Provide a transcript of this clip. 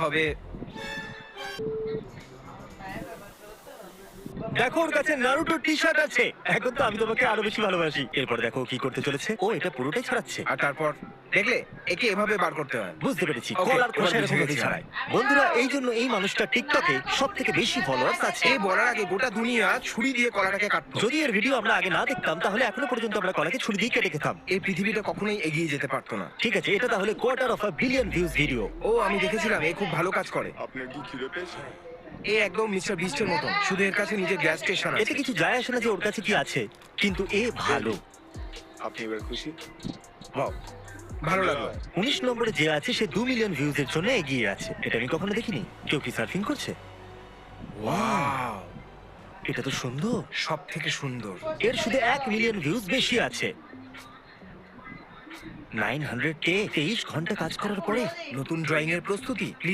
হবে। দেখো ওর কাছে নারুটো টি শার্ট আছে। এখন তো আমি তোমাকে আরো বেশি ভালোবাসি। এরপর দেখো ও কি করতে চলেছে। ও এটা পুরোটাই ছড়াচ্ছে। আর তারপর দেখলে একে এভাবে বার করতে হয়। বুঝতে পেরেছি, Okay, কলার এবার খোসা বুঝে এরকম গেছি ছাড়াই। বন্ধুরা, এই জন্য এই মানুষটা টিকটকে সব থেকে বেশি ফলোয়ার্স আছে। এ বলার আগে গোটা দুনিয়া ছুরি দিয়ে কলাটাকে কাটতো। যদি এর ভিডিও আমরা আগে না দেখতাম তাহলে এখনো পর্যন্ত আমরা কলাকে ছুরি দিয়ে কেটে খেতাম। এই পৃথিবীটা কখনোই এগিয়ে যেতে পারতো না। ঠিক আছে, এটা তাহলে $250 ভিউজ ভিডিও। ও আমি দেখেছিলাম এ খুব ভালো কাজ করে। আপনার কি খিদে পেয়েছে? এ একদম মিস্টার বিস্টের মতন, শুধু এর কাছে নিজের গ্যাস স্টেশন এতে আছে। কিছু যায় আসে না যে ওর কাছে কি আছে, কিন্তু এ ভালো। আপনি এবার খুশি? বাহ, ভালো লাগলো। 19 নম্বরে যে আছে সে 2 মিলিয়ন ভিউজের জন্য এগিয়ে আছে। এটা আমি কখনো দেখিনি। কেউ কি সার্ফিং করছে? ওয়াও, এটা তো সুন্দর। সব থেকে সুন্দর। এর শুধু 1 মিলিয়ন ভিউজ বেশি আছে। 900K 23 ঘন্টা কাজ করার পরে। নতুন ড্রয়িং এর প্রস্তুতি। প্লিজ